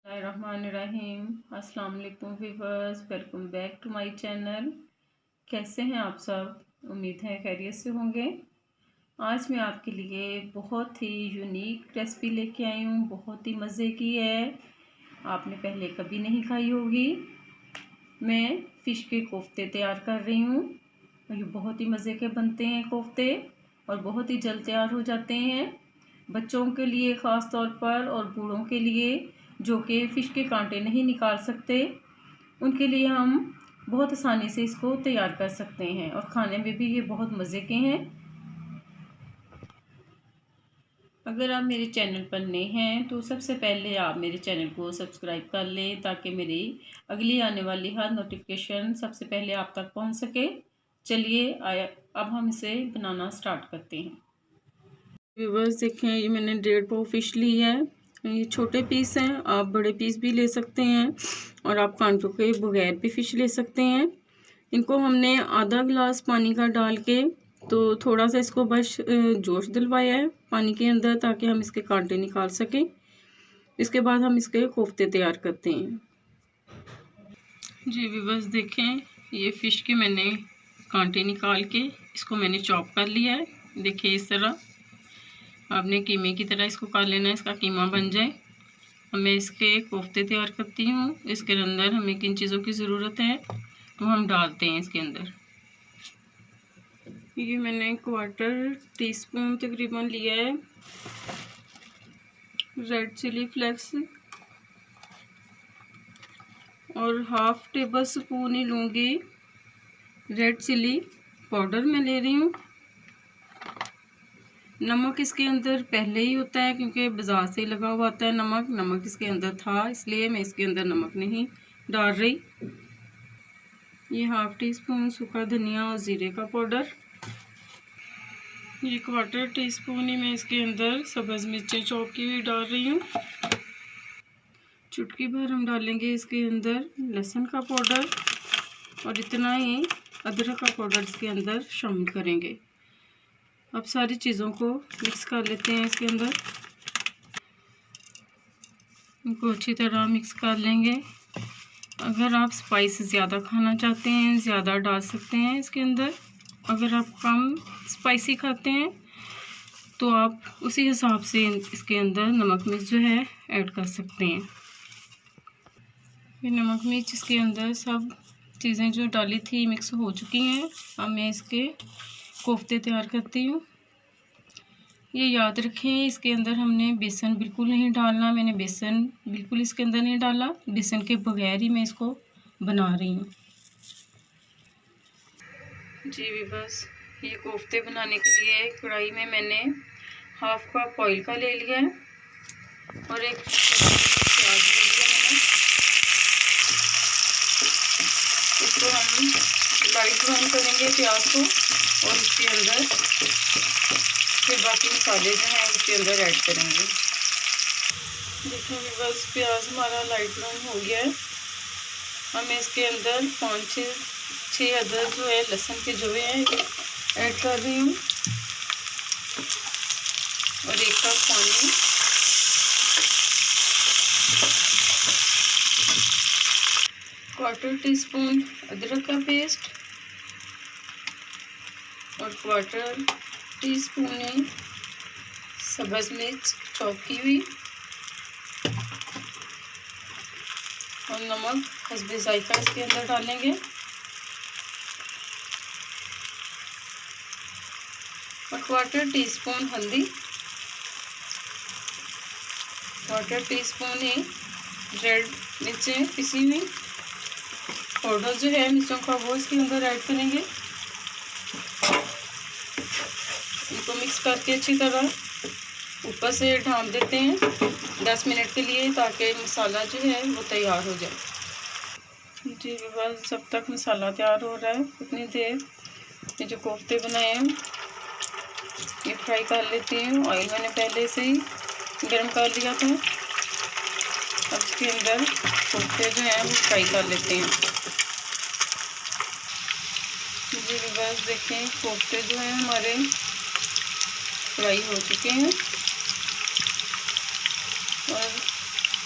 बिस्मिल्लाहिर्रहमानिर्रहीम। अस्सलाम वालेकुम viewers, welcome back to my channel. कैसे हैं आप सब? उम्मीद है खैरियत से होंगे। आज मैं आपके लिए बहुत ही यूनिक रेसिपी लेके आई हूँ, बहुत ही मज़े की है, आपने पहले कभी नहीं खाई होगी। मैं फ़िश के कोफ्ते तैयार कर रही हूँ। ये बहुत ही मज़े के बनते हैं कोफ्ते और बहुत ही जल्द तैयार हो जाते हैं। बच्चों के लिए ख़ास तौर पर और बूढ़ों के लिए जो कि फ़िश के कांटे नहीं निकाल सकते, उनके लिए हम बहुत आसानी से इसको तैयार कर सकते हैं और खाने में भी ये बहुत मज़े के हैं। अगर आप मेरे चैनल पर नए हैं तो सबसे पहले आप मेरे चैनल को सब्सक्राइब कर लें ताकि मेरी अगली आने वाली हर नोटिफिकेशन सबसे पहले आप तक पहुंच सके। चलिए अब हम इसे बनाना स्टार्ट करते हैं। व्यूअर्स देखें, ये मैंने 1.5 पाव फ़िश ली है। ये छोटे पीस हैं, आप बड़े पीस भी ले सकते हैं और आप कांटों के बगैर भी फ़िश ले सकते हैं। इनको हमने आधा गिलास पानी का डाल के तो थोड़ा सा इसको बस जोश दिलवाया है पानी के अंदर ताकि हम इसके कांटे निकाल सकें। इसके बाद हम इसके कोफ्ते तैयार करते हैं। जी व्यूअर्स देखें, ये फ़िश के मैंने कांटे निकाल के इसको मैंने चॉप कर लिया है। देखिए इस तरह आपने कीमे की तरह इसको कर लेना है, इसका कीमा बन जाए। अब मैं इसके कोफ्ते तैयार करती हूँ। इसके अंदर हमें किन चीज़ों की ज़रूरत है तो हम डालते हैं इसके अंदर। ये मैंने 1/4 टीस्पून तकरीबन लिया है रेड चिली फ्लेक्स और 1/2 टेबल स्पून ही लूँगी रेड चिली पाउडर मैं ले रही हूँ। नमक इसके अंदर पहले ही होता है क्योंकि बाज़ार से लगा हुआ आता है नमक इसके अंदर था, इसलिए मैं इसके अंदर नमक नहीं डाल रही। ये 1/2 टीस्पून सूखा धनिया और ज़ीरे का पाउडर। ये 1/4 टीस्पून ही मैं इसके अंदर सब्ज़ मिर्चें चॉप की हुई डाल रही हूँ। चुटकी भर हम डालेंगे इसके अंदर लहसुन का पाउडर और इतना ही अदरक का पाउडर इसके अंदर शामिल करेंगे। अब सारी चीज़ों को मिक्स कर लेते हैं इसके अंदर। इनको अच्छी तरह मिक्स कर लेंगे। अगर आप स्पाइस ज़्यादा खाना चाहते हैं ज़्यादा डाल सकते हैं इसके अंदर। अगर आप कम स्पाइसी खाते हैं तो आप उसी हिसाब से इसके अंदर नमक मिर्च जो है ऐड कर सकते हैं। ये नमक मिर्च इसके अंदर सब चीज़ें जो डाली थी मिक्स हो चुकी हैं। अब मैं इसके कोफ्ते तैयार करती हूँ। ये याद रखें, इसके अंदर हमने बेसन बिल्कुल नहीं डालना। मैंने बेसन बिल्कुल इसके अंदर नहीं डाला, बेसन के बगैर ही मैं इसको बना रही हूँ। जी बस ये कोफ्ते बनाने के लिए कढ़ाई में मैंने 1/2 कप ऑयल का ले लिया है और एक प्याज ले लिया मैंने। इसको हम लाइट ब्राउन करेंगे प्याज को और इसके अंदर फिर बाकी मसाले जो हैं उसके अंदर ऐड करेंगे। देखिए बस प्याज हमारा लाइट ब्राउन हो गया है। अब मैं इसके अंदर 5-6 अदरक जो है लहसुन के जवे हैं ऐड कर रही हूँ और 1 कप पानी। क्वार्टर टीस्पून अदरक का पेस्ट और 1/4 टीस्पून सब्ज़ मिर्च चॉप की हुई और नमक हस्बे जायका इसके अंदर डालेंगे और 1/4 टीस्पून हल्दी, 1/4 टीस्पून ही रेड मिर्चें पिसी हुई पाउडर जो है मिर्चों का वो इसके अंदर ऐड करेंगे। इनको मिक्स करके अच्छी तरह ऊपर से ढाँप देते हैं 10 मिनट के लिए ताकि मसाला जो है वो तैयार हो जाए। जी बस जब तक मसाला तैयार हो रहा है उतनी देर ये जो कोफ्ते बनाए हैं ये फ्राई कर लेती हूँ। ऑयल मैंने पहले से ही गर्म कर लिया था। अब इसके अंदर कोफ्ते जो हैं वो फ्राई कर लेते हैं। जी बस देखें कोफ्ते जो हैं हमारे फ्राई हो चुके हैं और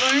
1